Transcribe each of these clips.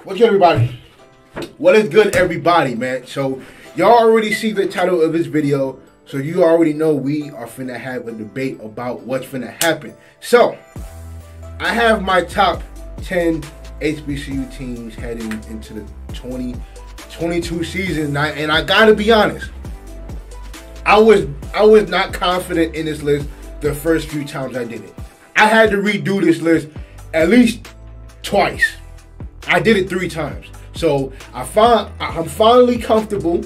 What's good, everybody? What is good, everybody, man? So, y'all already see the title of this video, so you already know we are finna have a debate about what's finna happen. So, I have my top 10 HBCU teams heading into the 2022 season, and I gotta be honest, I was not confident in this list the first few times I did it. I had to redo this list at least twice. I did it 3 times. So I'm finally comfortable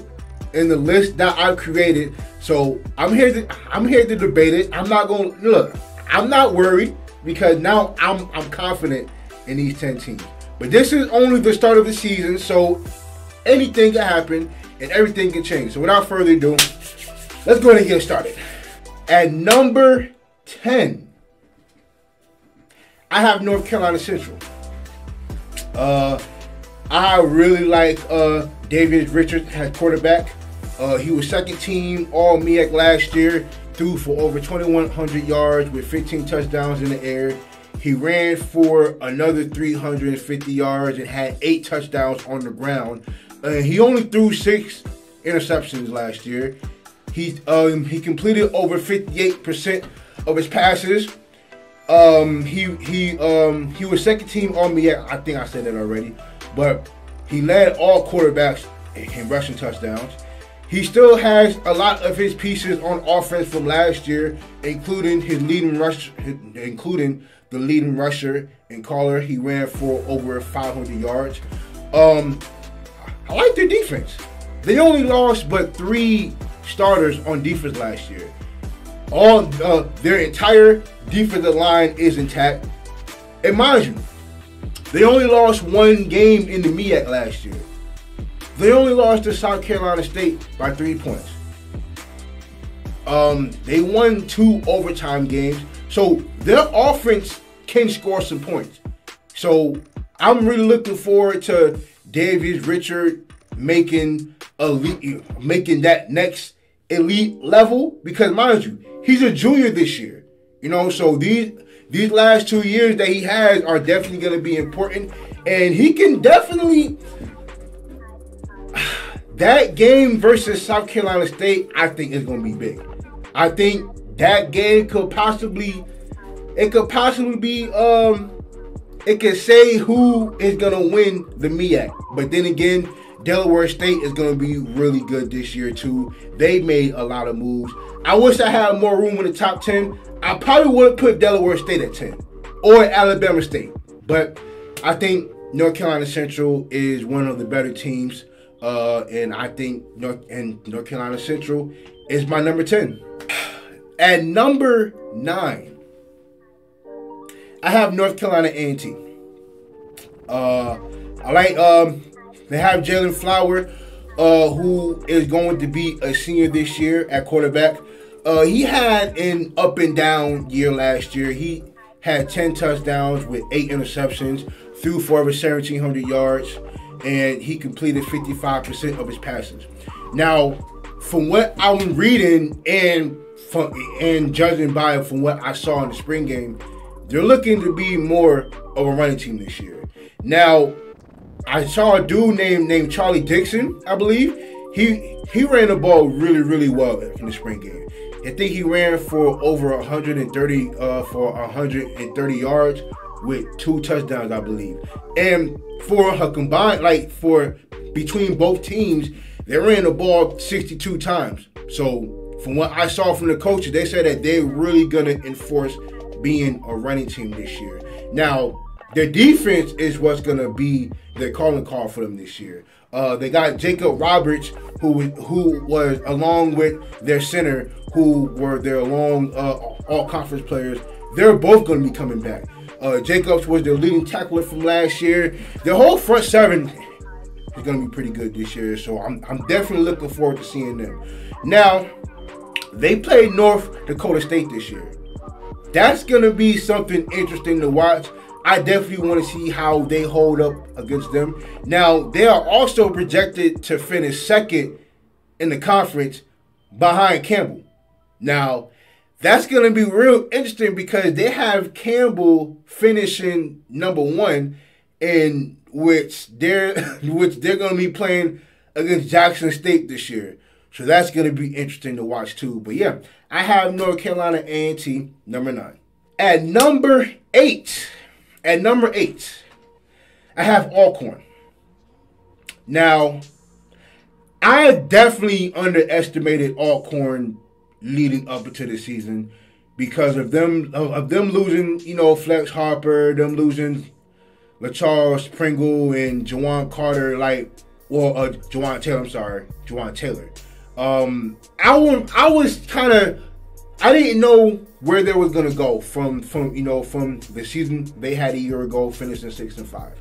in the list that I've created. So I'm here to debate it. I'm not worried because now I'm confident in these 10 teams. But this is only the start of the season, so anything can happen and everything can change. So without further ado, let's go ahead and get started. At number 10, I have North Carolina Central. I really like David Richards as quarterback. He was second team All MEAC last year, threw for over 2,100 yards with 15 touchdowns in the air. He ran for another 350 yards and had 8 touchdowns on the ground. He only threw 6 interceptions last year. He completed over 58% of his passes. He was second team All MEAC. I think I said that already, but he led all quarterbacks in rushing touchdowns. He still has a lot of his pieces on offense from last year, including the leading rusher and caller. He ran for over 500 yards. I like their defense. They only lost but 3 starters on defense last year. All their entire defensive line is intact. And mind you, they only lost 1 game in the MEAC last year. They only lost to South Carolina State by 3 points. They won 2 overtime games, so their offense can score some points. So I'm really looking forward to Davis Richard making that next elite level, because mind you, he's a junior this year. You know, so these last 2 years that he has are definitely going to be important, and he can definitely. That game versus South Carolina State, I think, is going to be big. I think that game could possibly be, it could say who is going to win the MEAC. But then again, Delaware State is going to be really good this year too. They made a lot of moves. I wish I had more room in the top 10. I probably would have put Delaware State at 10 or Alabama State. But I think North Carolina Central is one of the better teams. And I think North Carolina Central is my number 10. At number 9, I have North Carolina A&T. I like they have Jalen Flower, who is going to be a senior this year at quarterback. He had an up and down year last year. He had 10 touchdowns with 8 interceptions, threw for over 1,700 yards, and he completed 55% of his passes. Now, from what I'm reading and judging by from what I saw in the spring game, they're looking to be more of a running team this year. Now, I saw a dude named Charlie Dixon, I believe. He ran the ball really, really well in the spring game. I think he ran for over 130 yards with 2 touchdowns, I believe. And for a combined, for between both teams, they ran the ball 62 times. So from what I saw from the coaches, they said that they're really going to enforce being a running team this year. Now, their defense is what's going to be their calling card for them this year. They got Jacob Roberts, who was along with their center, who were their all-conference players. They're both going to be coming back. Jacobs was their leading tackler from last year. Their whole front 7 is going to be pretty good this year, so I'm definitely looking forward to seeing them. Now, they played North Dakota State this year. That's going to be something interesting to watch. I definitely want to see how they hold up against them. Now, they are also projected to finish second in the conference behind Campbell. Now, that's going to be real interesting because they have Campbell finishing number 1 in which they're going to be playing against Jackson State this year. So that's going to be interesting to watch too. But yeah, I have North Carolina A&T number 9. At number 8, I have Alcorn. Now, I definitely underestimated Alcorn leading up into the season because of them losing, Flex Harper, them losing LaCharles Pringle and Jawan Carter, Jawan Taylor. I didn't know where they was gonna go from the season they had a year ago, finishing 6-5,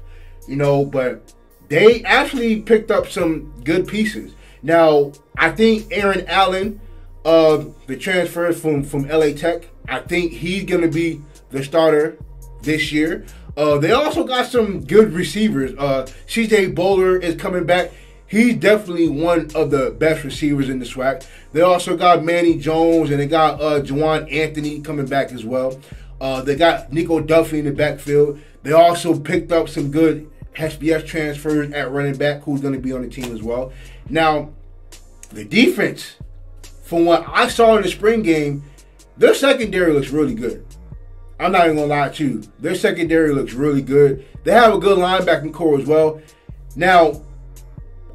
but they actually picked up some good pieces. Now, I think Aaron Allen, the transfer from LA Tech, I think he's gonna be the starter this year. They also got some good receivers. CJ Bowler is coming back. He's definitely one of the best receivers in the SWAC. They also got Manny Jones, and they got Juwan Anthony coming back as well. They got Nico Duffy in the backfield. They also picked up some good SBS transfers at running back, who's going to be on the team as well. Now, the defense, from what I saw in the spring game, their secondary looks really good. I'm not even going to lie to you. Their secondary looks really good. They have a good linebacking core as well. Now,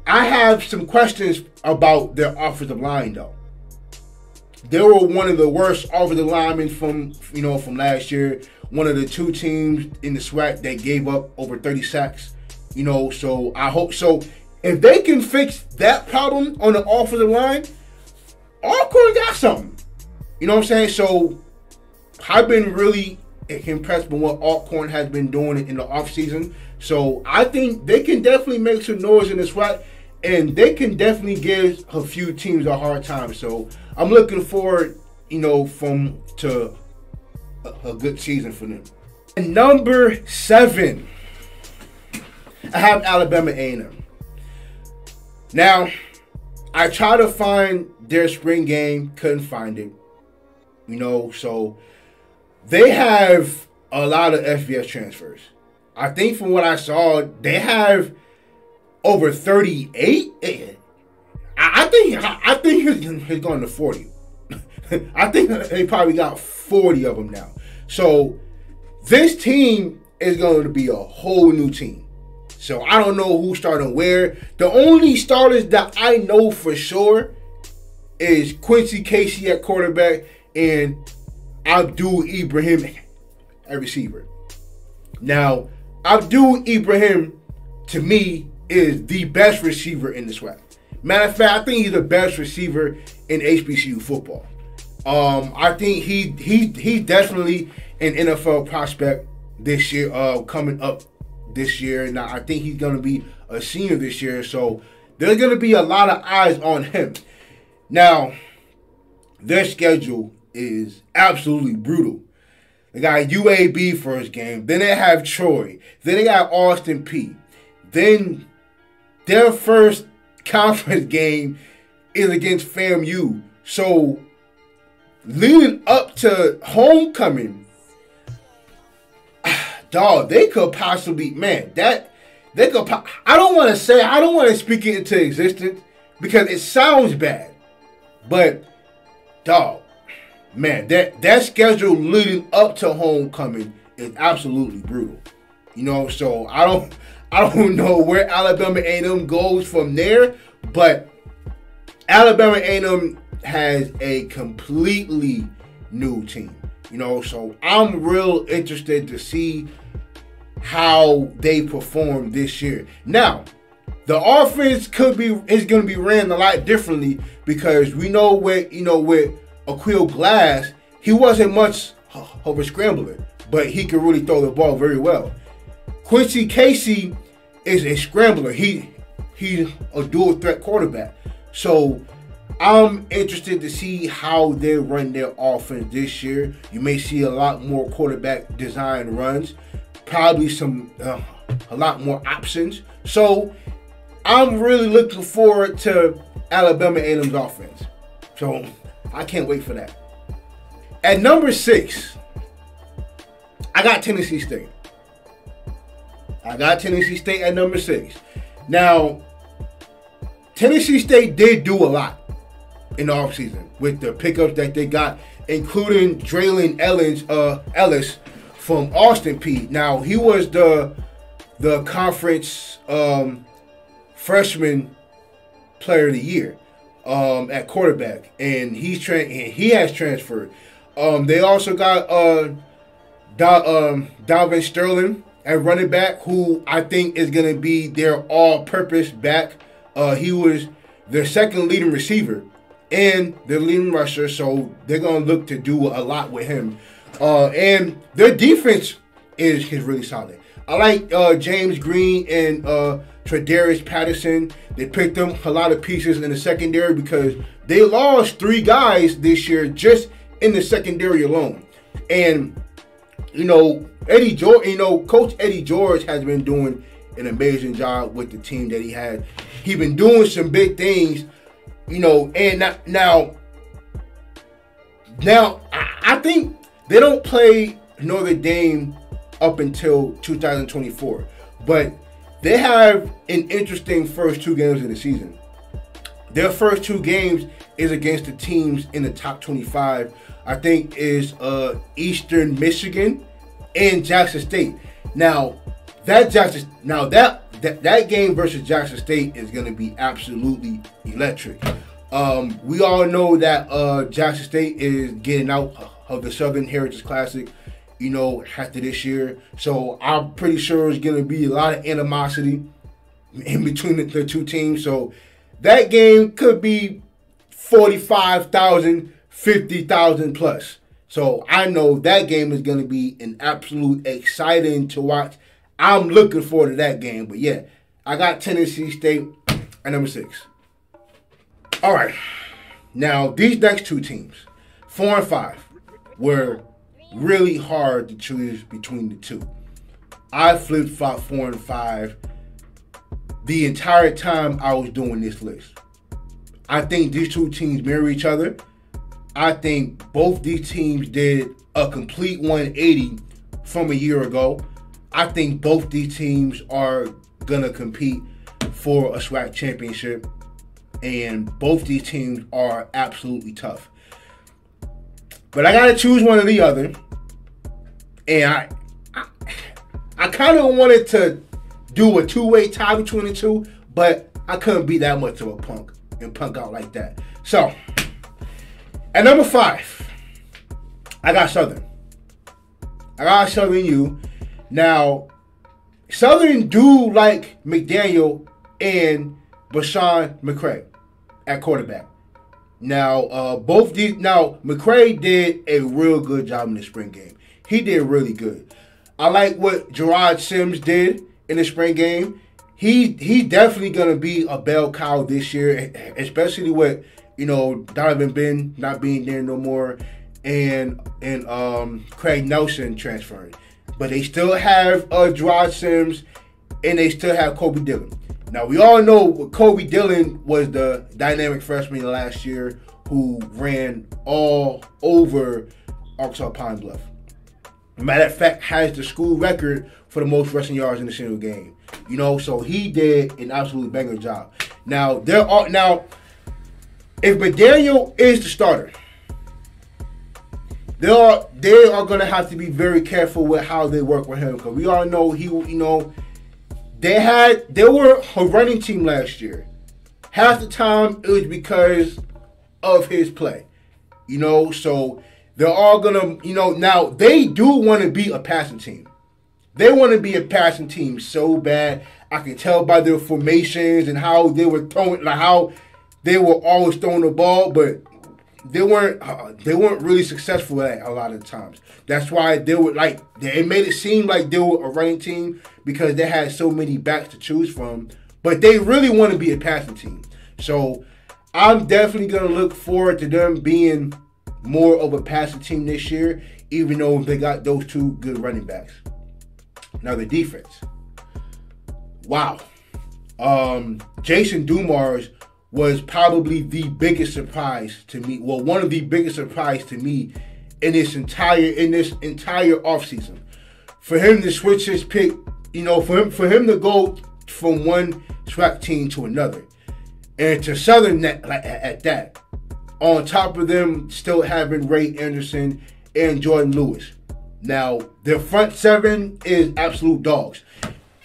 I have some questions about their offensive line, though. They were one of the worst offensive linemen from last year. One of the 2 teams in the SWAC that gave up over 30 sacks. So I hope so. If they can fix that problem on the offensive line, Alcorn got something. You know what I'm saying? So I've been really impressed with what Alcorn has been doing in the offseason. So I think they can definitely make some noise in the SWAC, and they can definitely give a few teams a hard time. So I'm looking forward, to a good season for them. And number 7, I have Alabama A&M. Now, I tried to find their spring game, couldn't find it. So they have a lot of FBS transfers. I think from what I saw, they have over 38. I think he's going to 40. I think they probably got 40 of them now. So this team is going to be a whole new team. So I don't know who's starting where. The only starters that I know for sure is Quincy Casey at quarterback and Abdul Ibrahim at receiver. Now, Abdul Ibrahim, to me, is the best receiver in the SWAC. Matter of fact, I think he's the best receiver in HBCU football. I think he's definitely an NFL prospect this year, coming up this year. Now, I think he's going to be a senior this year, so there's going to be a lot of eyes on him. Now, their schedule is absolutely brutal. They got UAB first game. Then they have Troy. Then they got Austin Peay. Then their first conference game is against FAMU. So leading up to homecoming, dog, they could possibly, I don't want to speak it into existence because it sounds bad. But, dog, man, that schedule leading up to homecoming is absolutely brutal. So I don't know where Alabama A&M goes from there, but Alabama A&M has a completely new team. So I'm real interested to see how they perform this year. Now, the offense is going to be ran a lot differently because we know with Aquil Glass, he wasn't much of a scrambler, but he could really throw the ball very well. Quincy Casey is a scrambler. He's a dual threat quarterback. So I'm interested to see how they run their offense this year. You may see a lot more quarterback design runs, probably a lot more options. So I'm really looking forward to Alabama A&M's offense. So I can't wait for that. At number 6, I got Tennessee State. I got Tennessee State at number 6. Now, Tennessee State did do a lot in the offseason with the pickups that they got, including Draylon Ellis from Austin Peay. Now, he was the conference freshman player of the year at quarterback, and he has transferred. They also got Dalvin Sterling at running back, who I think is going to be their all-purpose back. He was their second leading receiver and their leading rusher, so they're going to look to do a lot with him. And their defense is really solid. I like James Green and Tredarius Patterson. They picked up a lot of pieces in the secondary because they lost 3 guys this year just in the secondary alone. And Coach Eddie George has been doing an amazing job with the team that he had. He's been doing some big things, and now I think they don't play Notre Dame up until 2024, but they have an interesting first 2 games of the season. Their first 2 games is against the teams in the top 25. I think is Eastern Michigan and Jackson State. Now that game versus Jackson State is going to be absolutely electric. We all know that Jackson State is getting out of the Southern Heritage Classic, after this year. So I'm pretty sure it's going to be a lot of animosity in between the 2 teams. So that game could be 45,000, 50,000 plus. So I know that game is going to be an absolute exciting to watch. I'm looking forward to that game. But yeah, I got Tennessee State at number 6. All right. Now, these next 2 teams, 4 and 5, were really hard to choose between the 2. I flip-flopped 4 and 5 the entire time I was doing this list. I think these 2 teams mirror each other. I think both these teams did a complete 180 from a year ago. I think both these teams are going to compete for a SWAC championship. And both these teams are absolutely tough. But I got to choose one or the other. And I kind of wanted to do a 2-way tie between the 2. But I couldn't be that much of a punk and punk out like that. So, at number 5, I got Southern. I got Southern U. Now, Southern do like McDaniel and Bashawn McCray at quarterback. Now, McCray did a real good job in the spring game. He did really good. I like what Gerard Sims did in the spring game. He's definitely gonna be a bell cow this year, especially with Donovan Ben not being there no more, and Craig Nelson transferring. But they still have Gerard Sims, and they still have Kobe Dillon. Now, we all know Kobe Dillon was the dynamic freshman last year who ran all over Arkansas Pine Bluff. Matter of fact, has the school record for the most rushing yards in a single game. So he did an absolute banger job. Now, if McDaniel is the starter, they are going to have to be very careful with how they work with him, because we all know they were a running team last year. Half the time it was because of his play, so they're all gonna, now they do want to be a passing team. They want to be a passing team so bad. I can tell by their formations and how they were throwing, like how they were always throwing the ball, but they weren't really successful at it a lot of the times. That's why it made it seem like they were a running team because they had so many backs to choose from. But they really want to be a passing team. So I'm definitely going to look forward to them being more of a passing team this year, even though they got those 2 good running backs. Now, the defense. Wow. Jason Dumars was probably the biggest surprise to me. Well, one of the biggest surprise to me in this entire offseason. For him to switch his pick for him to go from one SWAC team to another, and to Southern at that, on top of them still having Ray Anderson and Jordan Lewis. Now, their front seven is absolute dogs.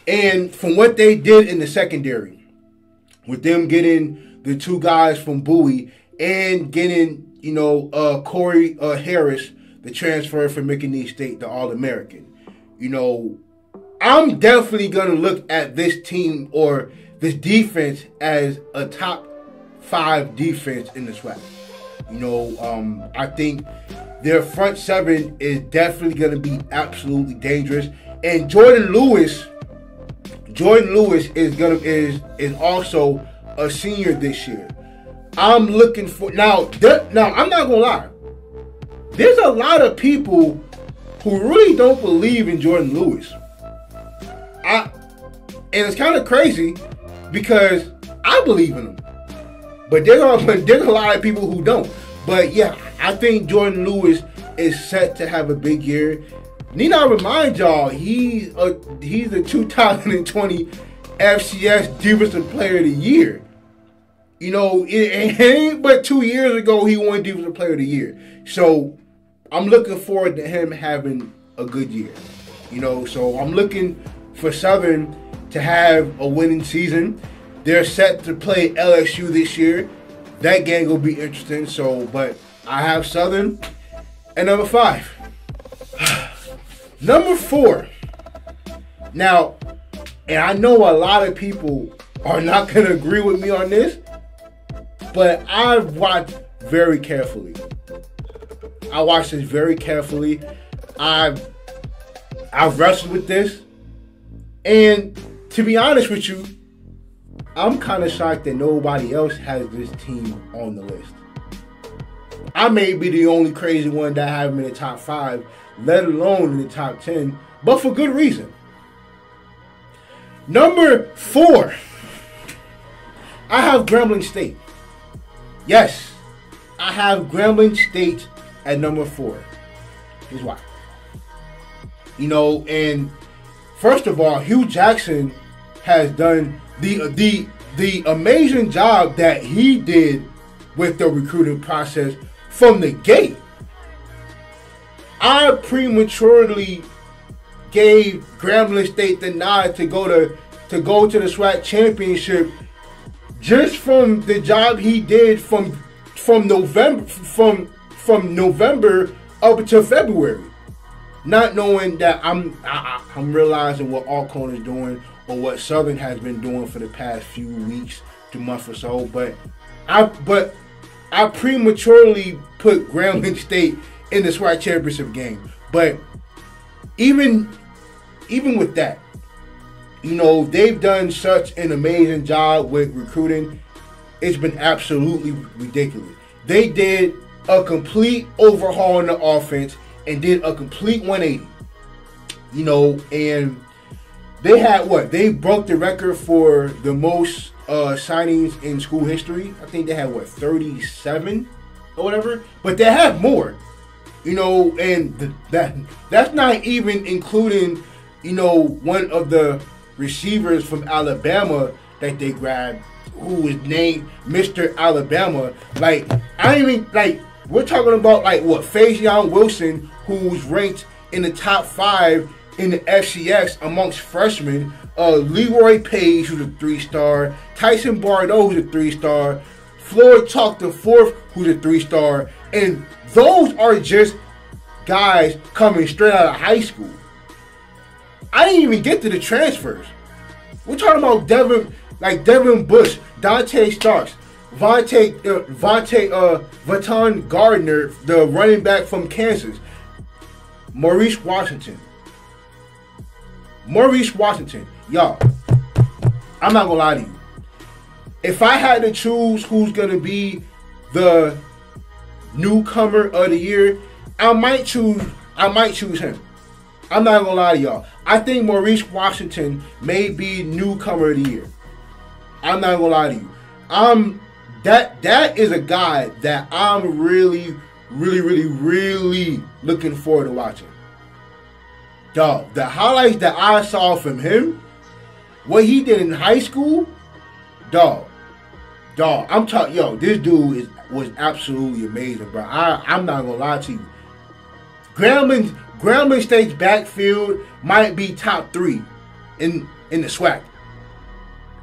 And from what they did in the secondary, with them getting the two guys from Bowie and getting, Corey Harris, the transfer from McNeese State, the All-American, I'm definitely going to look at this team or this defense as a top 5 defense in the SWAC. I think their front seven is definitely going to be absolutely dangerous. And Jordan Lewis is also a senior this year. I'm looking for now. I'm not gonna lie. There's a lot of people who really don't believe in Jordan Lewis. And it's kind of crazy because I believe in him, but there's a lot of people who don't. But yeah, I think Jordan Lewis is set to have a big year. Need I remind y'all, he's the 2020 FCS Defensive Player of the Year. It ain't but 2 years ago he won Defensive Player of the Year. So I'm looking forward to him having a good year. So I'm looking for Southern to have a winning season. They're set to play LSU this year. That game will be interesting. But I have Southern at number 5. Number 4. Now, and I know a lot of people are not going to agree with me on this, but I've watched very carefully. I watched this very carefully. I've wrestled with this. And to be honest with you, I'm kind of shocked that nobody else has this team on the list. I may be the only crazy one that have them in the top 5, let alone in the top 10, but for good reason. Number 4, I have Grambling State. Yes, I have Grambling State at number 4. Here's why. And first of all, Hugh Jackson has done the amazing job that he did with the recruiting process from the gate. I prematurely gave Grambling State the nod to go to the SWAC championship just from the job he did from November up until February. Not knowing that I'm realizing what Alcorn is doing or what Southern has been doing for the past few weeks to months or so, but I prematurely put Grambling State in the SWAC championship game. But even with that, they've done such an amazing job with recruiting. It's been absolutely ridiculous. They did a complete overhaul in the offense and did a complete 180. And they had they broke the record for the most signings in school history. I think they had 37 or whatever, but they have more. And that's not even including one of the receivers from Alabama that they grabbed, who was named Mr. Alabama. We're talking about Faison Wilson, who's ranked in the top 5 in the FCS amongst freshmen. Leroy Page, who's a 3-star. Tyson Bardot, who's a 3-star. Floyd Chalk the fourth, who's a 3-star. And those are just guys coming straight out of high school. I didn't even get to the transfers. We're talking about Devin Bush, Dante Starks, Vaton Gardner, the running back from Kansas, Maurice Washington. Y'all, I'm not gonna lie to you. If I had to choose who's gonna be the newcomer of the year, I might choose him. I'm not gonna lie to y'all. I think Maurice Washington may be newcomer of the year. I'm not gonna lie to you. That is a guy that I'm really looking forward to watching. Dog, the highlights that I saw from him, what he did in high school, dog, I'm talking, yo, this dude was absolutely amazing, bro. I'm not gonna lie to you. Grambling State's backfield might be top 3 in the SWAC.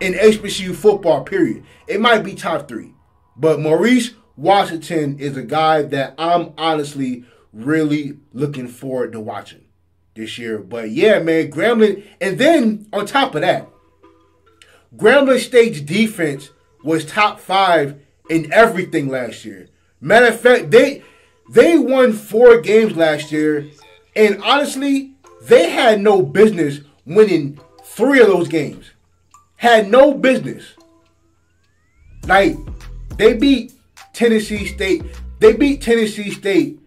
In HBCU football, period. It might be top 3. But Maurice Washington is a guy that I'm honestly really looking forward to watching this year. But yeah, man, Grambling, and then on top of that, Grambling State's defense was top 5 in everything last year. Matter of fact, they won 4 games last year, and honestly, they had no business winning 3 of those games. Had no business. Like, they beat Tennessee State. They beat Tennessee State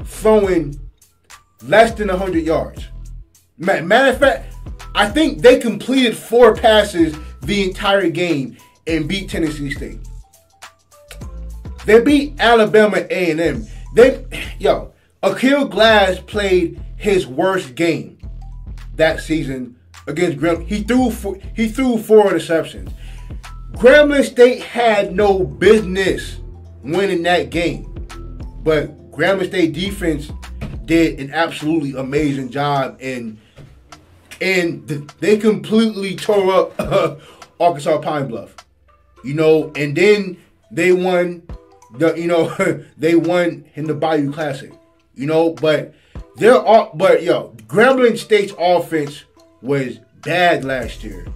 throwing less than 100 yards. Matter of fact, I think they completed 4 passes the entire game and beat Tennessee State. They beat Alabama A&M. Akil Glass played his worst game that season against Grambling. He threw 4 interceptions. Grambling State had no business winning that game, but Grambling State defense did an absolutely amazing job, and they completely tore up Arkansas Pine Bluff, and then they won they won in the Bayou Classic, but Grambling State's offense was bad last year.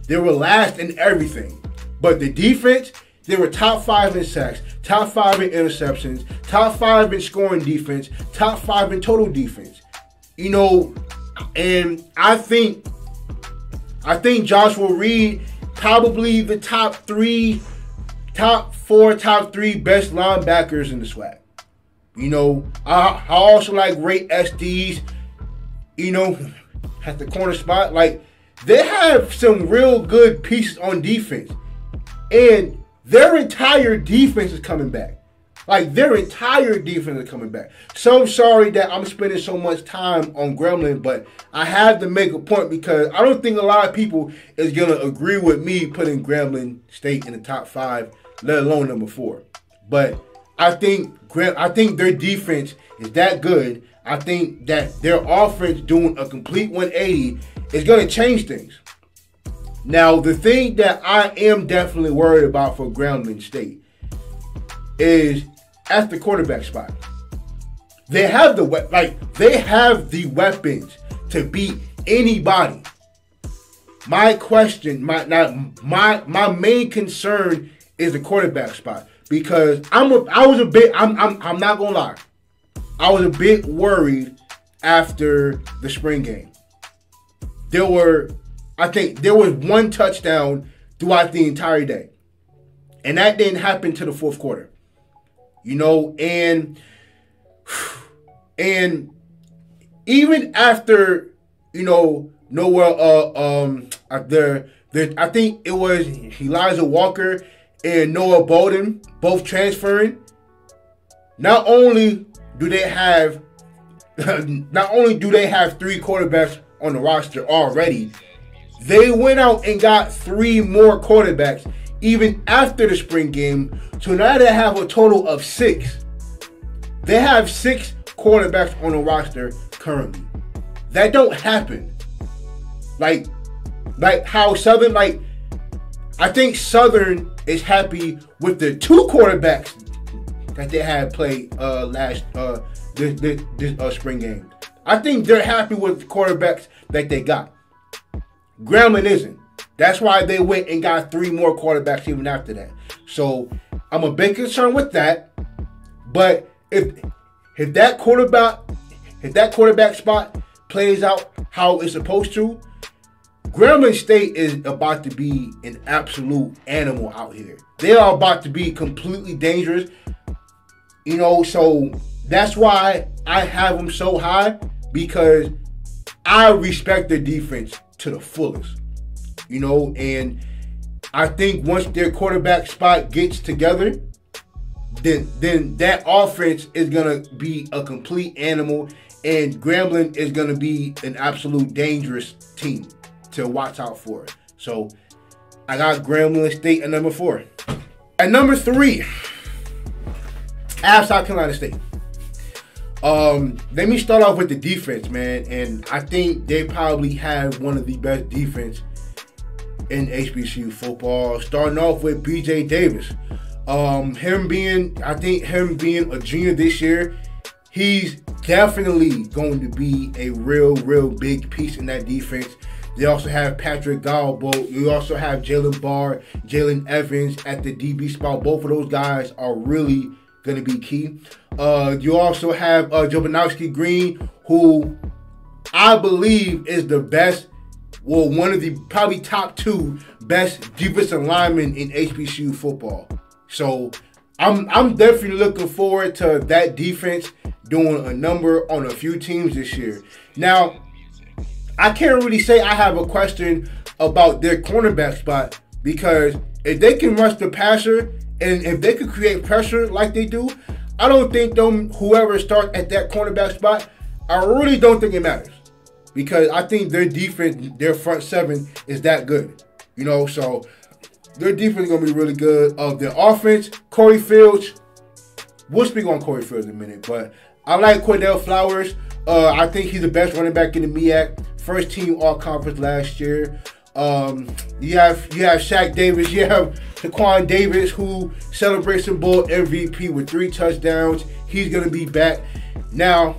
They were last in everything, but the defense, they were top 5 in sacks, top 5 in interceptions, top 5 in scoring defense, top 5 in total defense. And I think Joshua Reed, probably the top 4, top 3 best linebackers in the SWAC. I also like Ray Estes, at the corner spot. Like, they have some real good pieces on defense. And their entire defense is coming back. So I'm sorry that I'm spending so much time on Grambling, but I have to make a point because I don't think a lot of people is going to agree with me putting Grambling State in the top 5, let alone number 4. But I think their defense is that good. I think that their offense doing a complete 180 is going to change things. Now, the thing that I am definitely worried about for Grambling State is at the quarterback spot. They have the weapons to beat anybody. My main concern is the quarterback spot, because I'm not gonna lie, I was a bit worried after the spring game. I think there was 1 touchdown throughout the entire day, and that didn't happen to the 4th quarter. And even after, I think it was Elijah Walker and Noah Bolden both transferring. Not only do they have 3 quarterbacks on the roster already, they went out and got 3 more quarterbacks even after the spring game. So now they have a total of 6. They have 6 quarterbacks on the roster currently. That don't happen. Like how Southern, I think Southern is happy with the 2 quarterbacks that they had played this spring game. I think they're happy with the quarterbacks that they got. Grambling isn't. That's why they went and got 3 more quarterbacks even after that. So I'm a bit concerned with that. But if that quarterback spot plays out how it's supposed to, Grambling State is about to be an absolute animal out here. They are about to be completely dangerous. So that's why I have them so high, because I respect their defense to the fullest. And I think once their quarterback spot gets together, then that offense is going to be a complete animal. And Grambling is going to be an absolute dangerous team to watch out for. So I got Grambling State at number 4. At number 3, I have South Carolina State. Let me start off with the defense, man. And I think they probably have one of the best defense in HBCU football. Starting off with BJ Davis. Him being a junior this year, he's definitely going to be a real big piece in that defense. They also have Patrick Galbo. You also have Jalen Barr, Jalen Evans at the DB spot. Both of those guys are really going to be key. You also have Jobanowski Green, who I believe is the best, well, one of the probably top 2 best defensive linemen in HBCU football. So I'm definitely looking forward to that defense doing a number on a few teams this year. Now, I can't really say I have a question about their cornerback spot, because if they can rush the passer and if they can create pressure like they do, I don't think whoever starts at that cornerback spot, I really don't think it matters, because I think their defense, their front 7 is that good. You know, so their defense is going to be really good. Their offense, Corey Fields, we'll speak on Corey Fields in a minute, but I like Cordell Flowers. I think he's the best running back in the MEAC. First team all-conference last year. You have Shaq Davis. You have Taquan Davis, who celebrates the Bowl MVP with 3 touchdowns. He's going to be back. Now,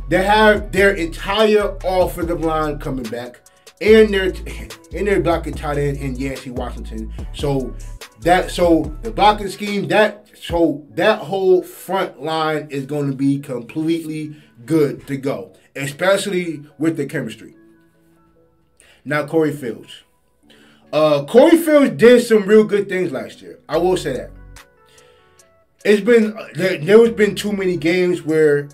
they have their entire offensive line coming back, and their blocking tight end in Yancey Washington. So the blocking scheme, that whole front line is going to be completely good to go, especially with the chemistry. Now, Corey Fields. Corey Fields did some real good things last year. I will say that. There's been too many games where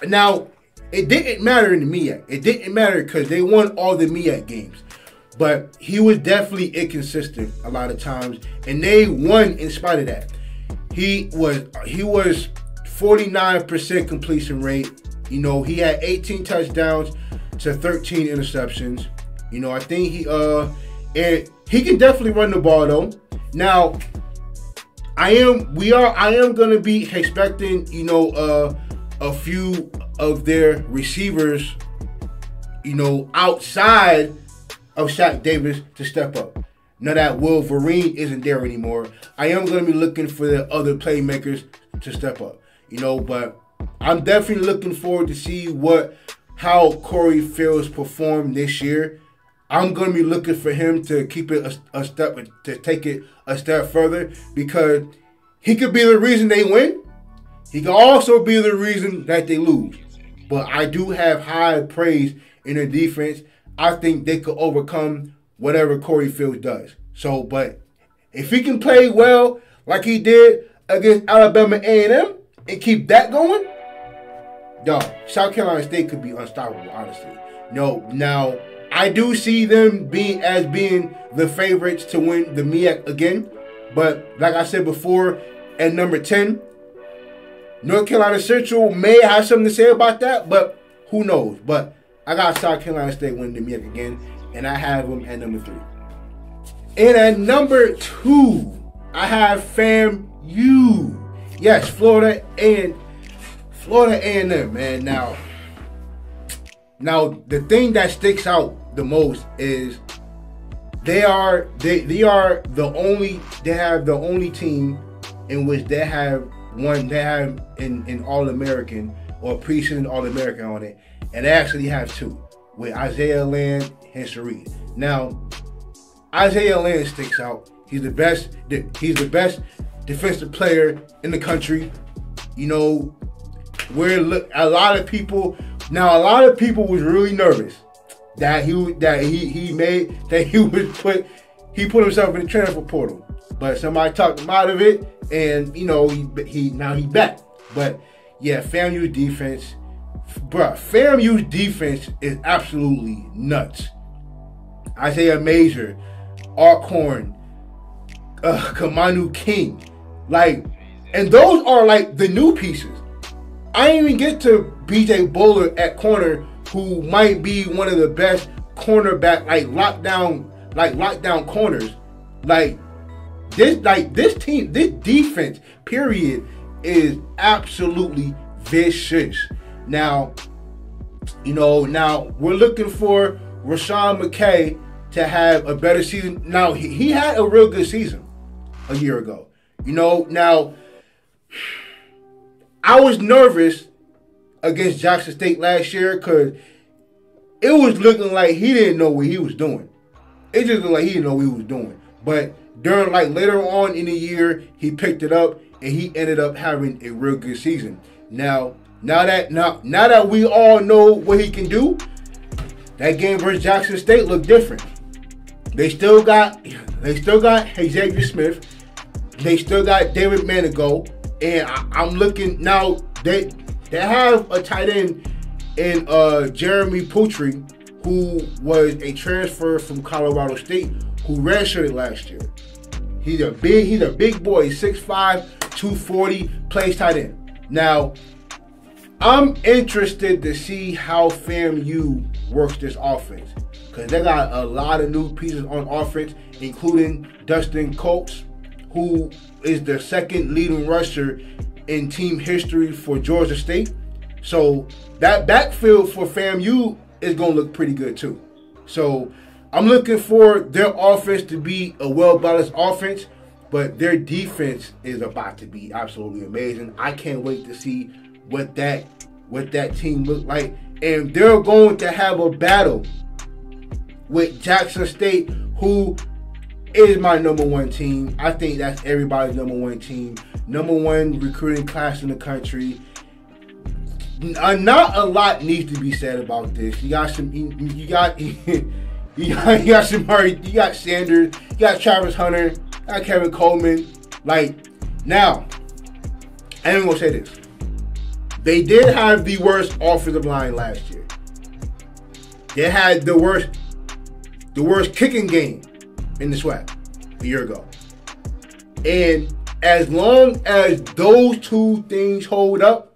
now it didn't matter in the MEAC. It didn't matter because they won all the MEAC games. But he was definitely inconsistent a lot of times, and they won in spite of that. He was 49% completion rate. He had 18 touchdowns to 13 interceptions. I think he can definitely run the ball though. Now, I am gonna be expecting a few of their receivers, outside of Shaq Davis to step up. Now that Wolverine isn't there anymore, I am going to be looking for the other playmakers to step up. But I'm definitely looking forward to see how Corey Fields performed this year. I'm going to be looking for him to keep it to take it a step further, because he could be the reason they win. He can also be the reason that they lose. But I do have high praise in their defense. I think they could overcome whatever Corey Fields does. So, but if he can play well like he did against Alabama A&M and keep that going, South Carolina State could be unstoppable, honestly. Now, I do see them being the favorites to win the MEAC again. But like I said before, at number 10, North Carolina Central may have something to say about that, but who knows? But I got South Carolina State winning the MEAC again, and I have them at number 3. And at number 2, I have FAMU. Yes, Florida A&M, man. Now the thing that sticks out the most is they have the only team in which they have an All-American or preseason All-American on it, and they actually have 2 with Isaiah Land and Sharif. Now, Isaiah Land sticks out. He's the best defensive player in the country. Where a lot of people was really nervous that he put himself in the transfer portal, but somebody talked him out of it, and he's back. But yeah, FAMU's defense, FAMU's defense is absolutely nuts. Isaiah Major, Alcorn, Kamanu King, and those are the new pieces. I didn't even get to B.J. Bowler at corner, who might be one of the best cornerback, lockdown corners. This team, this defense, period, is absolutely vicious. Now, we're looking for Rashawn McKay to have a better season. Now, he had a real good season a year ago. Now, I was nervous against Jackson State last year because it was looking like he didn't know what he was doing. It just looked like he didn't know what he was doing. But during later on in the year, he picked it up and he ended up having a real good season. Now that we all know what he can do, that game versus Jackson State looked different. They still got Xavier Smith. They still got David Manigo. And I'm looking now. They have a tight end in Jeremy Putri, who was a transfer from Colorado State, who redshirted last year. He's a big boy. He's 6'5", 240, plays tight end. Now, I'm interested to see how FAMU works this offense, because they got a lot of new pieces on offense, including Dustin Coates, who is the second leading rusher in team history for Georgia State. So that backfield for FAMU is going to look pretty good too. So I'm looking for their offense to be a well-balanced offense, but their defense is about to be absolutely amazing. I can't wait to see what that team look like. And they're going to have a battle with Jackson State, who is my number one team. I think that's everybody's number one team. Number one recruiting class in the country. Not a lot needs to be said about this. You got Sanders, you got Travis Hunter, you got Kevin Coleman. Now, I ain't gonna say this. They did have the worst offensive line last year. They had the worst kicking game in the SWAC a year ago. And as long as those two things hold up,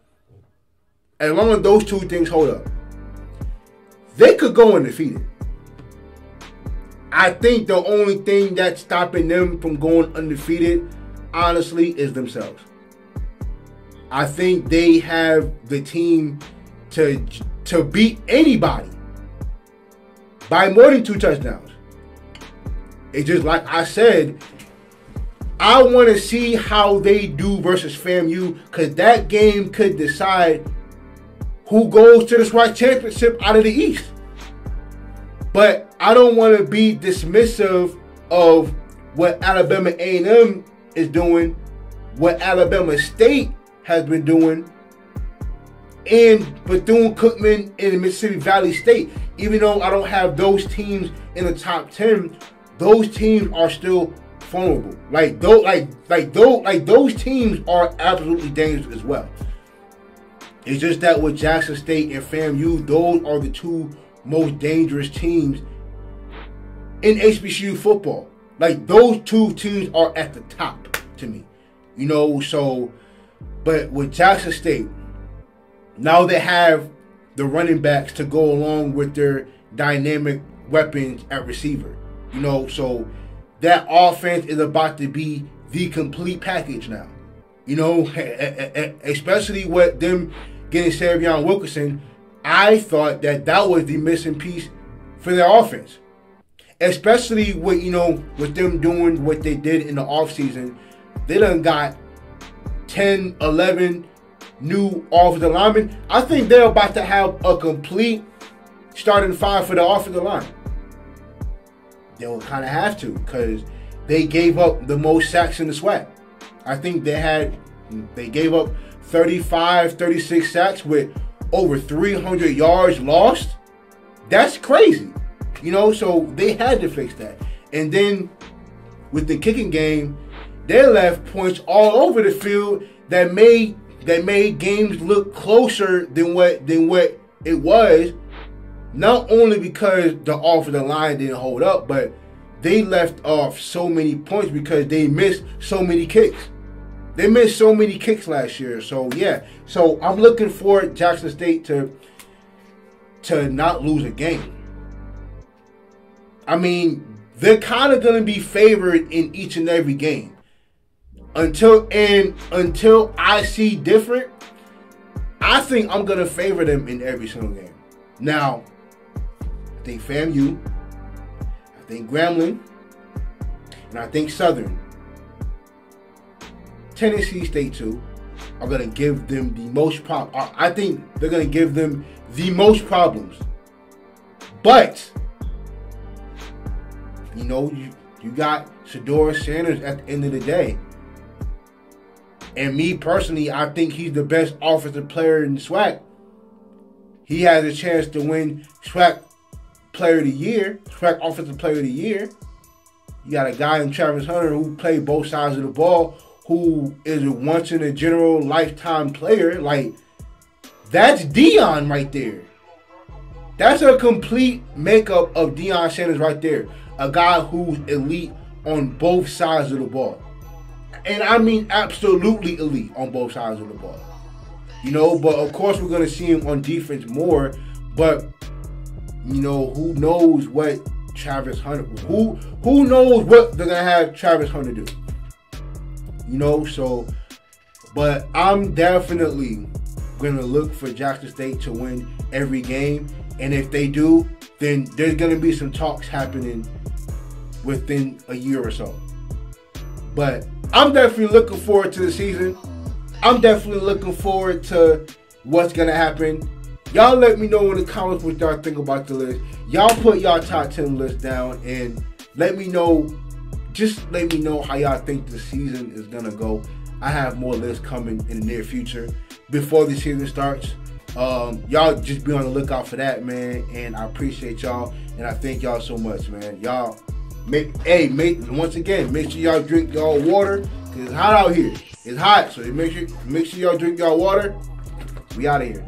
they could go undefeated. I think the only thing that's stopping them from going undefeated, honestly, is themselves. I think they have the team to beat anybody by more than 2 touchdowns. It's just like I said, I want to see how they do versus FAMU, because that game could decide who goes to the SWAC championship out of the East. But I don't want to be dismissive of what Alabama A&M is doing, what Alabama State has been doing, and Bethune-Cookman and Mississippi Valley State. Even though I don't have those teams in the top 10, those teams are still vulnerable. Those teams are absolutely dangerous as well. It's just that with Jackson State and FAMU, those are the two most dangerous teams in HBCU football. Those two teams are at the top to me. But with Jackson State, now they have the running backs to go along with their dynamic weapons at receiver. So that offense is about to be the complete package now. Especially with them getting Savion Wilkerson, I thought that was the missing piece for their offense. Especially with them doing what they did in the offseason. They done got 10, 11 new offensive linemen. I think they're about to have a complete starting 5 for the offensive line. They'll kind of have to, because they gave up the most sacks in the SWAC. I think they gave up 35, 36 sacks with over 300 yards lost. That's crazy. So they had to fix that. And then with the kicking game, they left points all over the field that made games look closer than what it was. Not only because the offensive line didn't hold up, but they left off so many points because they missed so many kicks. They missed so many kicks last year. So yeah. So I'm looking for Jackson State to not lose a game. I mean, they're kind of going to be favored in each and every game. Until I see different, I think I'm going to favor them in every single game. Now, I think FAMU, I think Grambling, and I think Southern, Tennessee State too, are going to give them the most problems. I think they're going to give them the most problems. But, you know, you got Shedeur Sanders at the end of the day. And me personally, I think he's the best offensive player in the SWAC. He has a chance to win SWAC Player of the Year, SWAC Offensive Player of the Year. You got a guy in Travis Hunter who played both sides of the ball, who is a once-in-a-general lifetime player. Like, that's Deion right there. That's a complete makeup of Deion Sanders right there. A guy who's elite on both sides of the ball. And I mean absolutely elite on both sides of the ball. You know, but of course we're going to see him on defense more. But, you know, who knows what Travis Hunter, who knows what they're going to have Travis Hunter do. You know, so, but I'm definitely going to look for Jackson State to win every game. And if they do, then there's going to be some talks happening within a year or so. But I'm definitely looking forward to the season. I'm definitely looking forward to what's going to happen. Y'all let me know in the comments what y'all think about the list. Y'all put y'all top 10 list down and let me know, just let me know how y'all think the season is going to go. I have more lists coming in the near future before the season starts. Y'all just be on the lookout for that, man. And I appreciate y'all. And I thank y'all so much, man. Y'all, once again, make sure y'all drink y'all water. Cause it's hot out here. It's hot. So make sure y'all drink y'all water. We out of here.